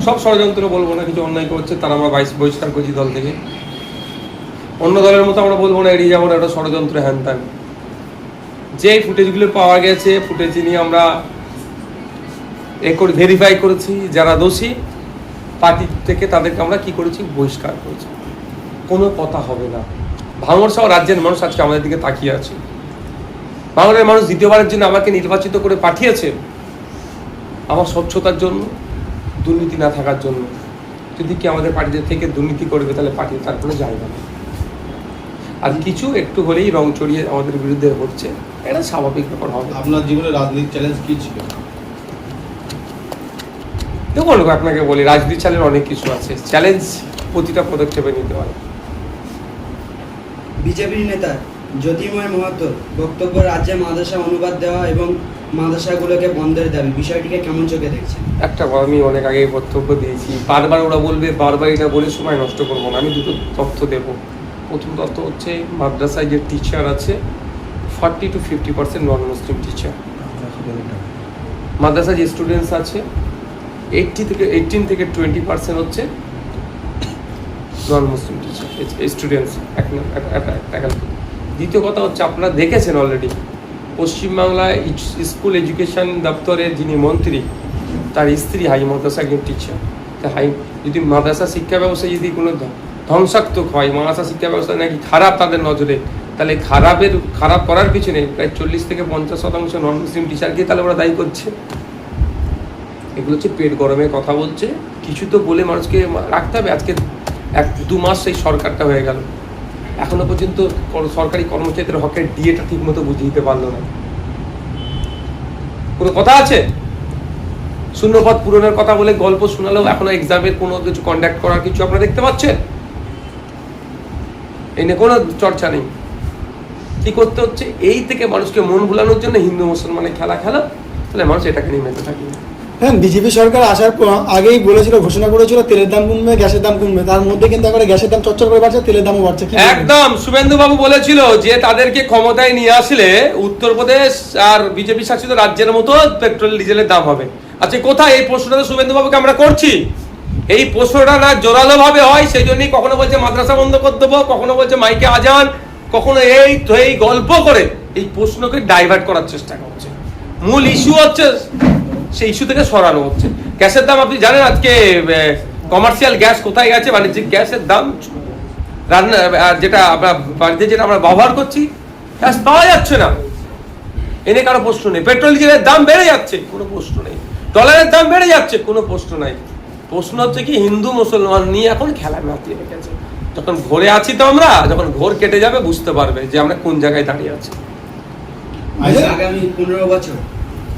সব ষড়যন্ত্র বলবো না, কিছু অন্যায় করছে তারা আমরা বহিষ্কার করছি দল থেকে। অন্য দলের মতো আমরা বলবো না এড়িয়ে যাবো না, একটা ষড়যন্ত্র হ্যান ত্যান। যে ফুটেজগুলো পাওয়া গেছে, ফুটেজ নিয়ে আমরা ভেরিফাই করেছি, যারা দোষী পার্টি থেকে তাদেরকে আমরা কি করেছি, বহিষ্কার করেছি। কোনো কথা হবে না। ভাঙড় সহ রাজ্যের মানুষ আজকে আমাদের দিকে তাকিয়ে আছে। ভাঙড়ের মানুষ দ্বিতীয়বারের জন্য আমাকে নির্বাচিত করে পাঠিয়েছে আমার স্বচ্ছতার জন্য, দুর্নীতি না থাকার জন্য। যদি কি আমাদের পার্টিতে থেকে দুর্নীতি করবে তাহলে পার্টি তার কোনো জায়গা নেই। আর কিছু একটু হলেই রং চড়িয়ে আমাদের বিরুদ্ধে হচ্ছে, এটা স্বাভাবিক ব্যাপার হবে। আপনার জীবনে রাজনীতির চ্যালেঞ্জ কি ছিল? দেখুন আপনাকে বলি, রাজনীতির চ্যালেঞ্জ অনেক কিছু আছে, চ্যালেঞ্জ প্রতিটা পদক্ষেপে নিতে হয়। বিজেপির নেতা জ্যোতির্ময় মাহাতোর বক্তব্য রাজ্যে মাদ্রাসা অনুবাদ দেওয়া এবং মাদ্রাসাগুলোকে বন্ধের দাবি, বিষয়টিকে কেমন চোখে দেখছেন? একটা আমি অনেক আগে বক্তব্য দিয়েছি, বারবার ওরা বলবে, বারবার এটা বলে সময় নষ্ট করবো না। আমি দুটো তথ্য দেব। প্রথম তথ্য হচ্ছে মাদ্রাসায় যে টিচার আছে 40 to 50% নন মুসলিম টিচার। মাদ্রাসায় যে স্টুডেন্টস আছে 18 থেকে 20% হচ্ছে নন মুসলিম টিচার স্টুডেন্টস। দ্বিতীয় কথা হচ্ছে আপনারা দেখেছেন অলরেডি পশ্চিমবাংলায় স্কুল এডুকেশন দপ্তরের যিনি মন্ত্রী, তার স্ত্রী হাই মাদ্রাসা একজন টিচার। যদি মাদ্রাসা শিক্ষা ব্যবস্থা যদি কোনো ধ্বংসাত্মক হয়, মাদ্রাসা শিক্ষা ব্যবস্থা নাকি খারাপ তাদের নজরে, তাহলে খারাপ করার পিছনে প্রায় 40 থেকে 50% নন মুসলিম টিচারকে তাহলে ওরা দায়ী করছে। এগুলো হচ্ছে পেট গরমে কথা বলছে, কিছু তো বলে মানুষকে রাখতে হবে। আজকে 1-2 মাস সেই সরকারটা হয়ে গেল, এখনো পর্যন্ত সরকারি কর্মচারীদের হকের ডিএটা ঠিক মতো বুঝিয়ে দিতে পারলো না। কোনো কথা আছে? শূন্যপদ পূরণের কথা বলে গল্প শোনালেও এখনো এক্সামের কোনো কিছু কন্ডাক্ট করার কিছু আপনারা দেখতে পাচ্ছেন? এই নিয়ে কোনো চর্চা নেই। কি করতে হচ্ছে, এই থেকে মানুষকে মন ভুলানোর জন্য হিন্দু মুসলমানের খেলা, তাহলে মানুষ এটাকে নিয়ে মেতে থাকি। হ্যাঁ, বিজেপি সরকার আসার আগেই বলেছিল, ঘোষণা করেছিল তেলের দাম কমবে, গ্যাসের দাম কমবে। তার মধ্যে কিন্তু এখন গ্যাসের দাম চচ্চর করে বাড়ছে, তেলের দামও বাড়ছে। একদম শুভেন্দু বাবু বলেছিল যে তাদেরকে ক্ষমতায় নিয়ে আসলে উত্তরপ্রদেশ আর বিজেপি শাসিত রাজ্যের মতো পেট্রোল ডিজেলের দাম হবে। আচ্ছা কোথায় এই প্রশ্নটা তো শুভেন্দু বাবুকে আমরা করছি। এই প্রশ্নটা না জোরালো ভাবে হয়, সেই জন্যই কখনো বলছে মাদ্রাসা বন্ধ করে দেবো, কখনো বলছে মাইকে আজান, কখনো এই গল্প করে এই প্রশ্নকে ডাইভার্ট করার চেষ্টা করছে। মূল ইস্যু হচ্ছে সেই ইস্যু থেকে সরানো হচ্ছে। গ্যাসের দাম আপনি জানেন আজকে কমার্শিয়াল গ্যাস কোথায় গেছে, বাণিজ্যিক গ্যাসের দাম রান্না যেটা আমরা বাড়িতে যেটা আমরা ব্যবহার করছি গ্যাস পাওয়া যাচ্ছে না, এনে কারো প্রশ্ন নেই। পেট্রোল ডিজেলের দাম বেড়ে যাচ্ছে, কোনো প্রশ্ন নেই। ডলারের দাম বেড়ে যাচ্ছে, কোনো প্রশ্ন নাই। প্রশ্ন হচ্ছে কি হিন্দু মুসলমান নিয়ে এখন খেলা মাতিয়ে রেখেছে। যখন ঘোরে আছি তো আমরা, যখন ঘোর কেটে যাবে বুঝতে পারবে যে আমরা কোন জায়গায় দাঁড়িয়ে আছি। আগামী 15 বছর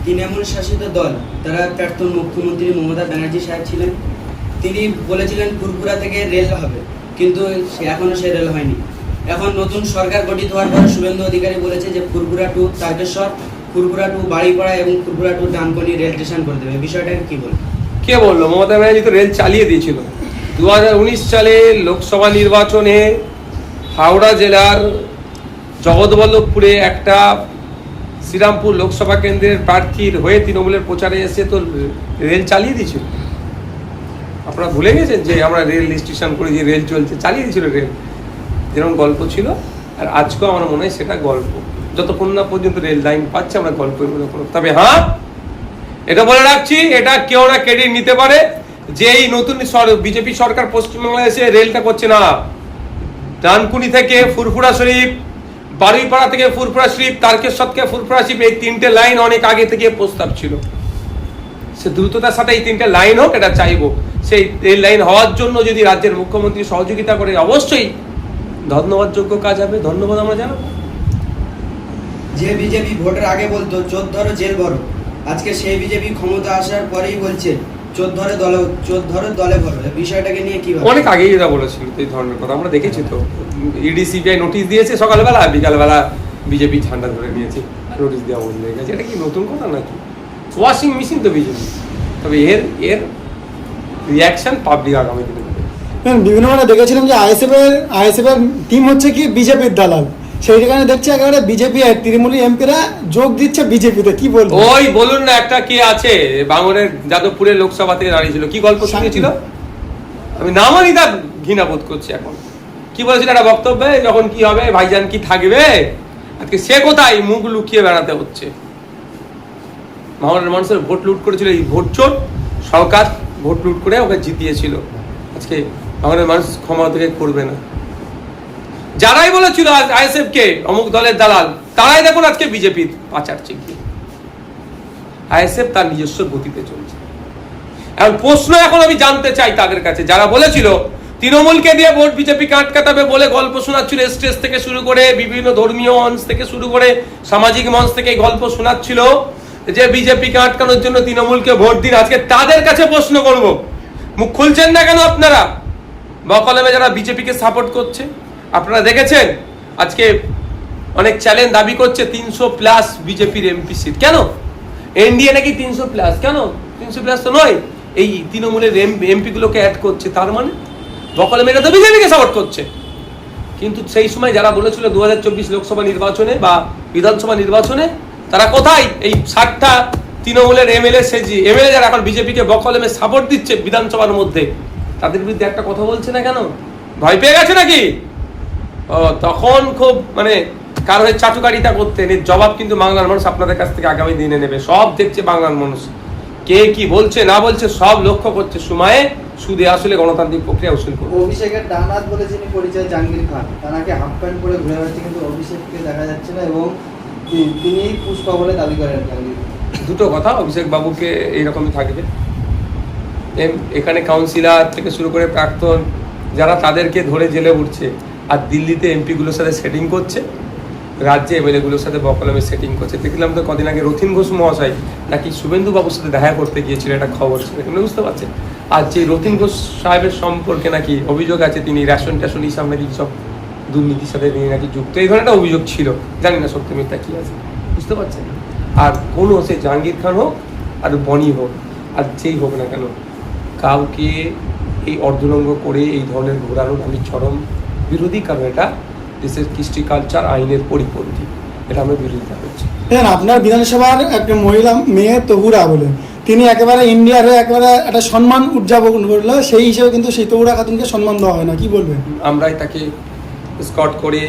তৃণমূল শাসিত দল, তারা প্রাক্তন মুখ্যমন্ত্রী মমতা ব্যানার্জি সাহেব ছিলেন, তিনি বলেছিলেন ফুরফুরা থেকে রেল হবে, কিন্তু এখনো সে রেল হয়নি। এখন নতুন সরকার গঠিত হওয়ার পর শুভেন্দু অধিকারী বলেছে যে ফুরফুরা টু তারকেশ্বর, ফুরফুরা টু বাড়িপাড়া এবং ফুরফুরা টু ডানকুনি রেল স্টেশন করে দেবে। বিষয়টাকে কি বলবো? কে বললো? মমতা ব্যানার্জি তো রেল চালিয়ে দিয়েছিল। 2019 সালে লোকসভা নির্বাচনে হাওড়া জেলার জগৎবল্লভপুরে একটা শ্রীরামপুর লোকসভা কেন্দ্রের প্রার্থীর হয়ে তৃণমূলের প্রচারে এসে তো রেল চালিয়ে দিয়েছিল। আপনারা ভুলে গেছেন যে আমরা রেল স্টেশন করে যে রেল চলছে, চালিয়ে দিয়েছিল রেল। যেরকম গল্প ছিল, আর আজকেও আমার মনে হয় সেটা গল্প। যতক্ষণ না পর্যন্ত রেল লাইন পাচ্ছে আমরা গল্পের মনে করব। তবে হ্যাঁ, এটা বলে রাখছি, এটা কেউ না ক্রেডিট নিতে পারে যে এই নতুন বিজেপি সরকার পশ্চিমবাংলায় এসে রেলটা করছে না। ডানকুনি থেকে ফুরফুরা শরীফ, বারুইপাড়া থেকে ফুরফুরা শরীফ, তারকেশ্বর থেকে ফুরফুরা শরীফ, এই 3টে লাইন অনেক আগে থেকে প্রস্তাব ছিল। সে দ্রুততার সাথে এই 3টে লাইন হোক, এটা চাইবো। সেই রেল লাইন হওয়ার জন্য যদি রাজ্যের মুখ্যমন্ত্রী সহযোগিতা করে, অবশ্যই ধন্যবাদযোগ্য কাজ হবে, ধন্যবাদ আমরা জানাবো। যে বিজেপি ভোটের আগে বলতো চোর ধরো জেল ভরো, আজকে সেই বিজেপি ক্ষমতা আসার পরেই বলছে চোর ধরে দলে ভরো। বিষয়টাকে নিয়ে কি অনেক আগেই এরা বলেছিল এই ধরনের কথা, আমরা দেখেছি তো। ইডি সিবিআই নোটিশ দিয়েছে সকালবেলা, বিকালবেলা বিজেপি ঠান্ডা ধরে নিয়েছে, নোটিশ দেওয়া বন্ধ হয়ে গেছে। এটা কি নতুন কথা নাকি? ওয়াশিং মেশিন তো বিজেপি। তবে এর রিয়াকশন পাবলিক আগামী দিনে। বিভিন্ন মানে দেখেছিলাম যে আইএসএফ এর টিম হচ্ছে কি বিজেপির দালাল, সেই কারণে দেখছি একেবারে বিজেপি আর তৃণমূলী এমপিরা যোগ দিচ্ছে বিজেপিতে, কি বলবো? ওই বলুন না, একটা কে আছে বাঙরের যাদবপুরের লোকসভা থেকে দাঁড়িয়েছিল, কি গল্প শুনিয়েছিল? আমি নামই তার ঘৃণা বোধ করছি এখন। কি বলেছিল একটা বক্তব্যে, যখন কি হবে ভাইজান কি থাকবে, আজকে সে কোথায় মুখ লুকিয়ে বেড়াতে হচ্ছে। বাংলার মানুষের ভোট লুট করেছিল এই ভোট চোর সরকার, ভোট লুট করে ওকে জিতিয়েছিল। আজকে বাংলার মানুষ ক্ষমা থেকে করবে না। যারাই বলেছিল আইএসএফ কে অমুক দলের দালাল, তারাই দেখুন আজকে বিজেপির পাচার চিকি। আইএসএফ তার নিজস্ব গতিতে চলছে। এখন প্রশ্ন এখন আমি জানতে চাই তাদের কাছে, যারা বলেছিল তৃণমূলকে দিয়ে ভোট বিজেপিকে আটকাতে বলে গল্প শোনাচ্ছিল, স্টেজ থেকে শুরু করে বিভিন্ন ধর্মীয় মঞ্চ থেকে শুরু করে সামাজিক মঞ্চ থেকে গল্প শোনাচ্ছিল যে বিজেপিকে আটকানোর জন্য তৃণমূলকে ভোট দিন। আজকে তাদের কাছে প্রশ্ন করব, মুখ খুলছেন না কেন আপনারা? বকলমে যারা বিজেপিকে সাপোর্ট করছে, আপনারা দেখেছেন আজকে অনেক চ্যালেঞ্জ দাবি করছে 300+ বিজেপির এমপি সিট। কেন এনডিএ নাকি 300+? কেন 300+ তো নয়, এই তৃণমূলের এমপি গুলোকে অ্যাড করছে, তার মানে বকলমেরা তো বিজেপিকে সাপোর্ট করছে। কিন্তু সেই সময় যারা বলেছিল 2024 লোকসভা নির্বাচনে বা বিধানসভা নির্বাচনে, তারা কোথায়? এই 60টা তৃণমূলের এমএলএ যারা এখন বিজেপিকে বকলমে সাপোর্ট দিচ্ছে বিধানসভার মধ্যে, তাদের বিরুদ্ধে একটা কথা বলছে না কেন? ভয় পেয়ে গেছে নাকি? তখন খুব মানে কারো চাটুকারিতা করতেন, এর জবাব কিন্তু বাংলার মানুষ আপনাদের কাছ থেকে আগামী দিনে নেবে। সব দেখছে বাংলার মানুষ, কে কি বলছে না বলছে সব লক্ষ্য করছে। সময়ে সুদে আসলে গণতান্ত্রিক প্রক্রিয়া উসুল করবে। অভিষেকের ডানাত বলে যিনি পরিচয় জাহাঙ্গীর খান, তাকে হাফ প্যান্ট পরে ঘুরে বেড়াচ্ছে, কিন্তু অভিষেককে দেখা যাচ্ছে না এবং তিনি পুষ্পা বলে দাবি করেন। দুটো কথা, অভিষেক বাবুকে এইরকমই থাকবে। এখানে কাউন্সিলর থেকে শুরু করে প্রাক্তন যারা, তাদেরকে ধরে জেলে উঠছে, আর দিল্লিতে এমপি গুলোর সাথে সেটিং করছে, রাজ্যে এমএলএ গুলোর সাথে বকলমে সেটিং করছে। দেখলাম তো কদিন আগে রথীন ঘোষ মহাশয় নাকি শুভেন্দু বাবুর সাথে দেখা করতে গিয়েছিল, একটা খবর ছিল, এগুলো বুঝতে পারছেন। আর যে রথীন ঘোষ সাহেবের সম্পর্কে নাকি অভিযোগ আছে তিনি রেশন টেশন হিসাব নাকি সব দুর্নীতির সাথে তিনি নাকি যুক্ত, এই ধরনের একটা অভিযোগ ছিল। জানি না সত্য মিথ্যা কি আছে, বুঝতে পারছেন। আর কোনো সে জাহাঙ্গীর খান হোক আর বনি হোক আর যেই হোক না কেন, কাউকে এই অর্ধলঙ্ঘ করে এই ধরনের ঘোরানোর আমি চরম বিরোধী। কারণ এটা দেশের কৃষ্টি কালচার আইনের পরিপন্থী, এটা আমরা বিরোধিতা করছি। দেখেন, আপনার বিধানসভার একটা মহিলা মেয়ে তহুরা বলেন, তিনি একেবারে ইন্ডিয়ার একেবারে একটা সম্মান উদযাপন করলো, সেই হিসেবে কিন্তু সেই তহুরা খাতুনকে সম্মান দেওয়া হয় না, কি বলবেন? আমরাই তাকে স্কট করে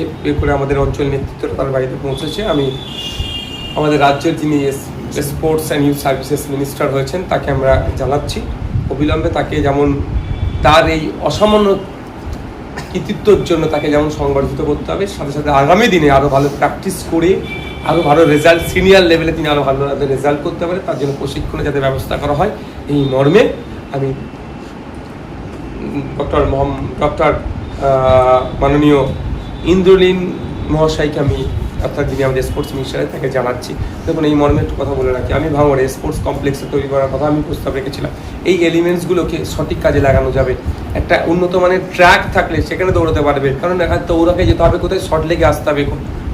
আমাদের অঞ্চল নেতৃত্বরা তার বাড়িতে পৌঁছেছে। আমি আমাদের রাজ্যের যিনি sports and youth services minister হয়েছেন তাকে আমরা জানাচ্ছি অবিলম্বে তাকে যেমন তার এই অসামান্য কৃতিত্বর জন্য তাকে যেমন সংবর্ধিত করতে হবে, সাথে সাথে আগামী দিনে আরও ভালো প্র্যাকটিস করে আরও ভালো রেজাল্ট, সিনিয়র লেভেলে তিনি আরও ভালো রেজাল্ট করতে পারে, তার জন্য প্রশিক্ষণে যাতে ব্যবস্থা করা হয়, এই মর্মে আমি ডক্টর মাননীয় ইন্দ্রলীন মহাশয়কে আমি অর্থাৎ যিনি আমাদের স্পোর্টস মিনিস্টার তাকে জানাচ্ছি। দেখুন, এই মর্মে একটু কথা বলে রাখি, আমি ভাঙড়ে স্পোর্টস কমপ্লেক্সে তৈরি করার কথা আমি প্রস্তাব রেখেছিলাম। এই এলিমেন্টসগুলোকে সঠিক কাজে লাগানো যাবে। একটা উন্নত মানের ট্র্যাক থাকলে সেখানে দৌড়াতে পারবে, কারণ এখন দৌড়াকে যেতে হবে কোথায়, শর্ট লেগে আসতে হবে।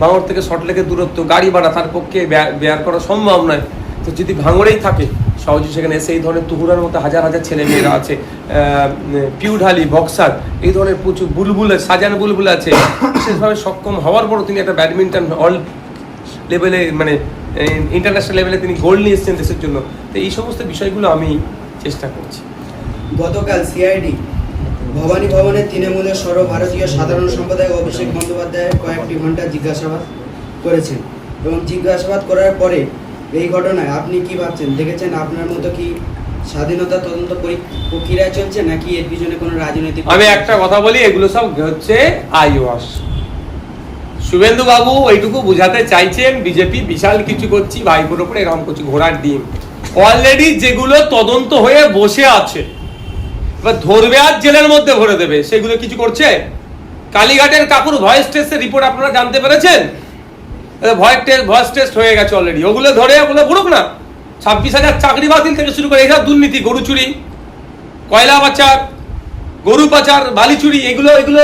ভাঙড় থেকে শর্ট লেগের দূরত্ব, গাড়ি ভাড়া তার পক্ষে বেয়ার করা সম্ভব নয়। তো যদি ভাঙড়েই থাকে সহজে সেখানে এসে এই ধরনের তুহুরার মতো হাজার হাজার ছেলে মেয়েরা আছে, পিউঢালি, বক্সার, এই ধরনের প্রচুর বুলবুল আছে, সাজান বুলবুল আছে, বিশেষভাবে সক্ষম হওয়ার পরও তিনি একটা ব্যাডমিন্টন অল লেভেলে মানে ইন্টারন্যাশনাল লেভেলে তিনি গোল্ড নিয়ে এসেছেন দেশের জন্য। তো এই সমস্ত বিষয়গুলো আমি চেষ্টা করছি। গতকাল সিআইডি ভবানী ভবনে তৃণমূলের সর্বভারতীয় সাধারণ সম্পাদক অভিষেক বন্দ্যোপাধ্যায়ের কয়েকটি ঘন্টা জিজ্ঞাসাবাদ করেছেন এবং জিজ্ঞাসাবাদ করার পরে এই ঘটনায় আপনি কি ভাবছেন? দেখেছেন আপনার মতো কি স্বাধীনতা তদন্ত প্রক্রিয়া চলছে নাকি এর পিছনে কোনো রাজনৈতিক? আমি একটা কথা বলি, এগুলো সব হচ্ছে আইওয়াশ। শুভেন্দু বাবু এইটুকু বুঝাতে চাইছেন বিজেপি বিশাল কিছু করছি, ভাইপোর উপরে এরকম করছি, ঘোড়ার ডিম। অলরেডি যেগুলো তদন্ত হয়ে বসে আছে, এবার ধরবে আর জেলের মধ্যে ভরে দেবে, সেগুলো কিছু করছে? কালীঘাটের কাকুর ভয়েস টেস্টের রিপোর্ট আপনারা জানতে পেরেছেন? ভয়েস টেস্ট হয়ে গেছে অলরেডি, ওগুলো ধরে ওগুলো ঘুরুক না। 26,000 চাকরি বাতিল থেকে শুরু করে এইসব দুর্নীতি, গরু চুরি, কয়লা পাচার, গরু পাচার, বালি চুরি, এগুলো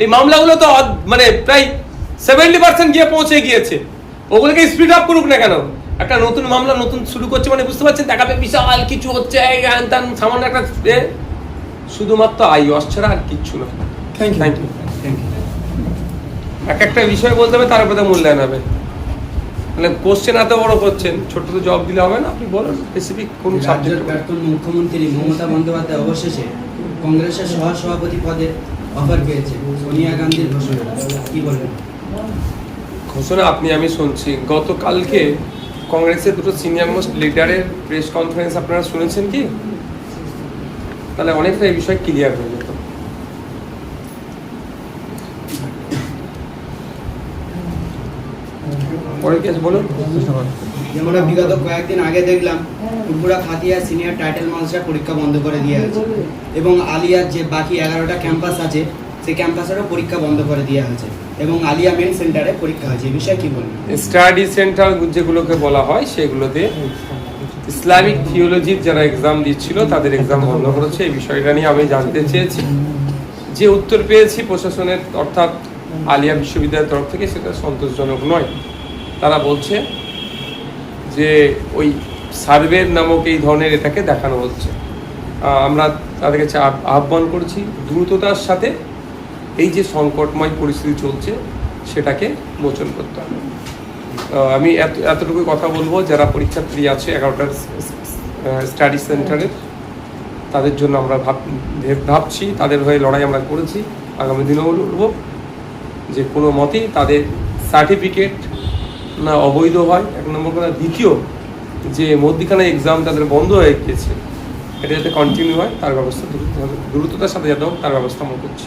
এই মামলাগুলো তো মানে প্রায় 70% গিয়ে পৌঁছে গিয়েছে। ওগুলোকে স্পিড আপ করুক না কেন? একটা নতুন মামলা নতুন শুরু করছে মানে বুঝতে পারছেন, দেখাবে বিশাল কিছু হচ্ছে, সামান্য একটা শুধুমাত্র আইওয়াশ ছাড়া আর কিচ্ছু না। Thank you. Thank you. একটা বিষয় বলতে হবে, তার উপরে মূল্যায়ন হবে। মানে কোশ্চেন এত বড় করছেন, ছোট তো জবাব দিলে হবে না। আপনি বলুন স্পেসিফিক কোন রাজ্যের সাবজেক্ট। প্রাক্তন মুখ্যমন্ত্রী মমতা বন্দ্যোপাধ্যায় অবশেষে কংগ্রেসের সহসভাপতি পদে অফার পেয়েছে সোনিয়া গান্ধীর ঘোষণা, কি বলবেন? ঘোষণা আমি শুনছি। গতকালকে কংগ্রেসের দুটো সিনিয়র মোস্ট লিডারের প্রেস কনফারেন্স আপনারা শুনেছেন কি? তাহলে অনেকটা এই বিষয় ক্লিয়ার হয়ে যেত। পরে কি আছে বলুন। যেমন বিগত কয়েকদিন আগে দেখলাম Tripura Khatia senior title master পরীক্ষা বন্ধ করে দিয়ে আছে, এবং আলিয়ার যে বাকি 11টা ক্যাম্পাস আছে সেই ক্যাম্পাসেরও পরীক্ষা বন্ধ করে দেওয়া হয়েছে, এবং আলিয়া মেন সেন্টারে পরীক্ষা হয়েছে। এই বিষয়ে কি বলবেন? স্টাডি সেন্টার যেগুলোকে বলা হয় সেগুলোতে ইসলামিক থিওলজির যারা এক্সাম দিচ্ছিল তাদের এক্সাম বন্ধ করেছে। এই বিষয়টা নিয়ে আমি জানতে চেয়েছি, যে উত্তর পেয়েছি প্রশাসনের অর্থাৎ আলিয়া বিশ্ববিদ্যালয়ের তরফ থেকে, সেটা সন্তোষজনক নয়। তারা বলছে যে ওই সার্ভের নামক এই ধরনের এটাকে দেখানো হচ্ছে। আমরা তাদের কাছে আহ্বান করছি দ্রুততার সাথে এই যে সংকটময় পরিস্থিতি চলছে সেটাকে মোচন করতে হবে। আমি এতটুকু কথা বলবো, যারা পরীক্ষার্থী আছে 11টার স্টাডি সেন্টারের, তাদের জন্য আমরা ভাবছি, তাদের হয়ে লড়াই আমরা করেছি, আগামী দিনেও লড়ব, যে কোনো মতেই তাদের সার্টিফিকেট না অবৈধ হয়, এক নম্বর কথা। দ্বিতীয়, যে মধ্যিখানে এক্সাম তাদের বন্ধ হয়ে গিয়েছে, এটা যাতে কন্টিনিউ হয় তার ব্যবস্থা দ্রুততার সাথে যাতে হোক তার ব্যবস্থা আমরা করছি।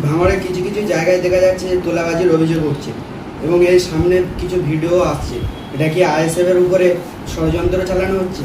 ভাঙড়ে কিছু কিছু জায়গায় দেখা যাচ্ছে তোলাবাজির অভিযোগ উঠছে, এবং এর সামনে কিছু ভিডিও আসছে। এটা কি আইএসএফ এর উপরে ষড়যন্ত্র চালানো হচ্ছে?